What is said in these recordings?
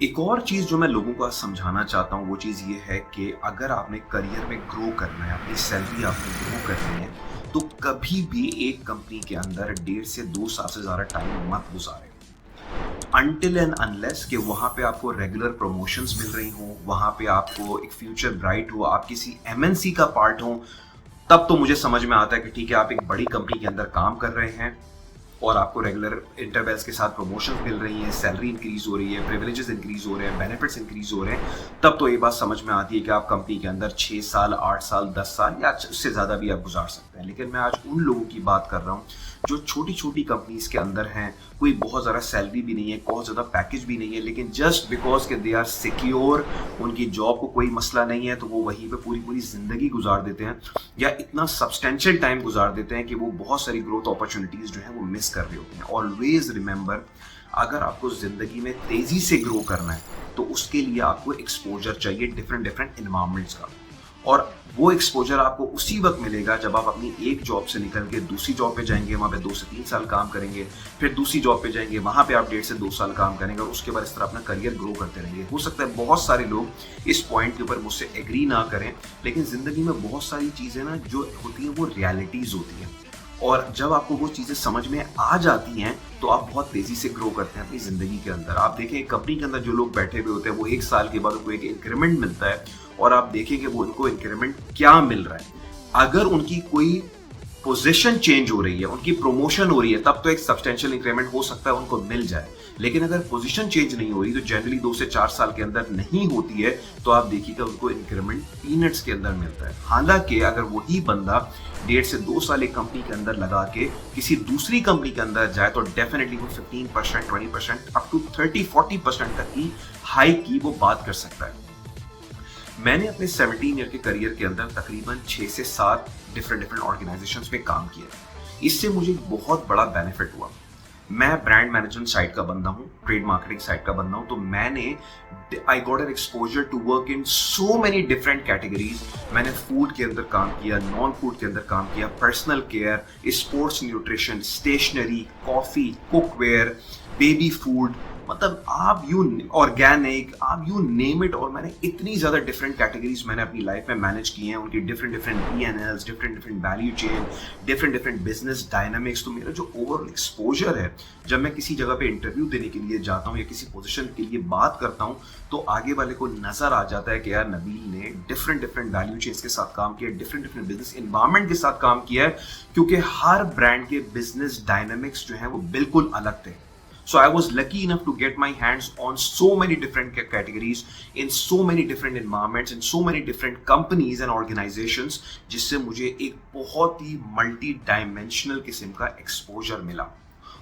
एक और चीज़ जो मैं लोगों को आज समझाना चाहता हूँ वो चीज़ ये है कि अगर आपने करियर में ग्रो करना है, अपनी सैलरी आपने ग्रो करनी है, तो कभी भी एक कंपनी के अंदर 1.5 से 2 साल से ज़्यादा टाइम मत गुज़ारें। अनटिल एंड अनलेस कि वहाँ पे आपको रेगुलर प्रमोशंस मिल रही हों, वहाँ पे आपको एक फ्यूचर ब्राइट हो, आप किसी एमएनसी का पार्ट हो, तब तो मुझे समझ में आता है कि ठीक है, आप एक बड़ी कंपनी के अंदर काम कर रहे हैं और आपको रेगुलर इंटरवल्स के साथ प्रमोशन मिल रही है, सैलरी इंक्रीज हो रही है, प्रिविलेजेस इंक्रीज हो रहे हैं, बेनिफिट्स इंक्रीज हो रहे हैं, तब तो ये बात समझ में आती है कि आप कंपनी के अंदर 6 साल, 8 साल, 10 साल या उससे ज़्यादा भी आप गुजार सकते हैं। लेकिन मैं आज उन लोगों की बात कर रहा हूँ जो छोटी छोटी कंपनीज के अंदर हैं, कोई बहुत ज़्यादा सैलरी भी नहीं है, बहुत ज़्यादा पैकेज भी नहीं है, लेकिन जस्ट बिकॉज के दे आर सिक्योर, उनकी जॉब को कोई मसला नहीं है, तो वो वहीं पे पूरी पूरी ज़िंदगी गुजार देते हैं या इतना सब्सटेंशियल टाइम गुजार देते हैं कि वो बहुत सारी ग्रोथ अपॉर्चुनिटीज़ जो है वो मिस कर रहे होते हैं। ऑलवेज रिमेंबर, अगर आपको ज़िंदगी में तेज़ी से ग्रो करना है तो उसके लिए आपको एक्सपोजर चाहिए डिफरेंट डिफरेंट इन्वायरमेंट्स का। और वो एक्सपोजर आपको उसी वक्त मिलेगा जब आप अपनी एक जॉब से निकल के दूसरी जॉब पे जाएंगे, वहाँ पे 2 से 3 साल काम करेंगे, फिर दूसरी जॉब पे जाएंगे, वहाँ पे आप 1.5 से 2 साल काम करेंगे और उसके बाद इस तरह अपना करियर ग्रो करते रहेंगे। हो सकता है बहुत सारे लोग इस पॉइंट के ऊपर मुझसे एग्री ना करें, लेकिन ज़िंदगी में बहुत सारी चीज़ें ना जो होती हैं वो रियलिटीज़ होती हैं, और जब आपको वो चीज़ें समझ में आ जाती हैं तो आप बहुत तेज़ी से ग्रो करते हैं अपनी ज़िंदगी के अंदर। आप देखें, एक कंपनी के अंदर जो लोग बैठे हुए होते हैं वो 1 साल के बाद उनको एक इंक्रीमेंट मिलता है और आप देखेंगे वो उनको इंक्रीमेंट क्या मिल रहा है। अगर उनकी कोई पोजीशन चेंज हो रही है, उनकी प्रमोशन हो रही है, तब तो एक सब्सटेंशियल इंक्रीमेंट हो सकता है उनको मिल जाए। लेकिन अगर पोजीशन चेंज नहीं हो रही, तो जनरली 2 से 4 साल के अंदर नहीं होती है, तो आप देखिएगा उनको इंक्रीमेंट पीनट्स के अंदर मिलता है। हालांकि अगर वही बंदा 1.5 से 2 साल एक कंपनी के अंदर लगा के किसी दूसरी कंपनी के अंदर जाए तो डेफिनेटली वो 15%, 20%, अप टू 30-40% तक की हाइक की वो बात कर सकता है। मैंने अपने 17 ईयर के करियर के अंदर तकरीबन 6 से 7 डिफरेंट डिफरेंट ऑर्गेनाइजेशंस में काम किया। इससे मुझे बहुत बड़ा बेनिफिट हुआ। मैं ब्रांड मैनेजमेंट साइड का बंदा हूँ, ट्रेड मार्केटिंग साइड का बंदा हूँ, तो मैंने I got an exposure to work in so many different categories. मैंने फूड के अंदर काम किया, नॉन फूड के अंदर काम किया, personal care, sports nutrition, stationery, coffee, cookware, baby food, मतलब आप यू ऑर्गेनिक, आप यू नेम इट। और मैंने इतनी ज़्यादा डिफरेंट कैटेगरीज मैंने अपनी लाइफ में मैनेज की हैं, उनकी different different PNLs, different different value chain, different different business dynamics. तो मेरा जो ओवरऑल एक्सपोजर है, जब मैं किसी जगह पे इंटरव्यू देने के लिए जाता हूँ या किसी पोजीशन के लिए बात करता हूँ, तो आगे वाले को नजर आ जाता है कि यार नबील ने डिफरेंट डिफरेंट वैल्यू चेन्स के साथ काम किया, डिफरेंट डिफरेंट बिजनेस एनवायरनमेंट के साथ काम किया है, क्योंकि हर ब्रांड के बिजनेस डायनामिक्स जो है वो बिल्कुल अलग थे। So I was lucky enough to get my hands on so many different categories, in so many different environments, in so many different companies and organizations, जिससे मुझे एक बहुत ही मल्टी डायमेंशनल किस्म का एक्सपोजर मिला।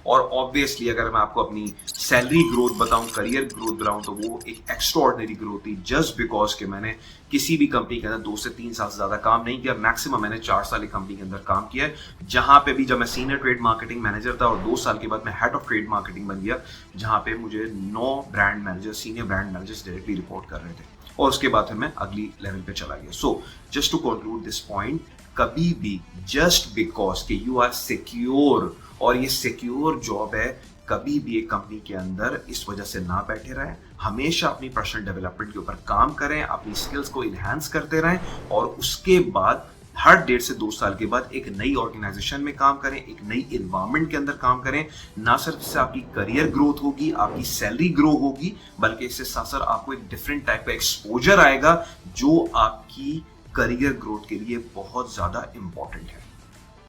और ऑब्वियसली अगर मैं आपको अपनी सैलरी ग्रोथ बताऊं, करियर ग्रोथ बताऊं, तो वो एक एक्स्ट्राऑर्डिनरी ग्रोथ थी, जस्ट बिकॉज कि मैंने किसी भी कंपनी के अंदर 2 से 3 साल से ज्यादा काम नहीं किया। मैक्सिमम मैंने 4 साल एक कंपनी के अंदर काम किया है, जहां पे भी जब मैं सीनियर ट्रेड मार्केटिंग मैनेजर था और 2 साल के बाद मैं हेड ऑफ ट्रेड मार्केटिंग बन गया, जहां पे मुझे 9 brand manager, senior brand managers directly report कर रहे थे, और उसके बाद फिर मैं अगली लेवल पे चला गया। So just to conclude this point, कभी भी जस्ट बिकॉज कि यू आर सिक्योर और ये सिक्योर जॉब है, कभी भी एक कंपनी के अंदर इस वजह से ना बैठे रहें। हमेशा अपनी पर्सनल डेवलपमेंट के ऊपर काम करें, अपनी स्किल्स को इन्हांस करते रहें, और उसके बाद हर 1.5 से 2 साल के बाद एक नई ऑर्गेनाइजेशन में काम करें, एक नई इन्वायरमेंट के अंदर काम करें। ना सिर्फ इससे आपकी करियर ग्रोथ होगी, आपकी सैलरी ग्रो होगी, बल्कि इससे साथ साथ आपको एक डिफरेंट टाइप का एक्सपोजर आएगा जो आपकी करियर ग्रोथ के लिए बहुत ज्यादा इंपॉर्टेंट है।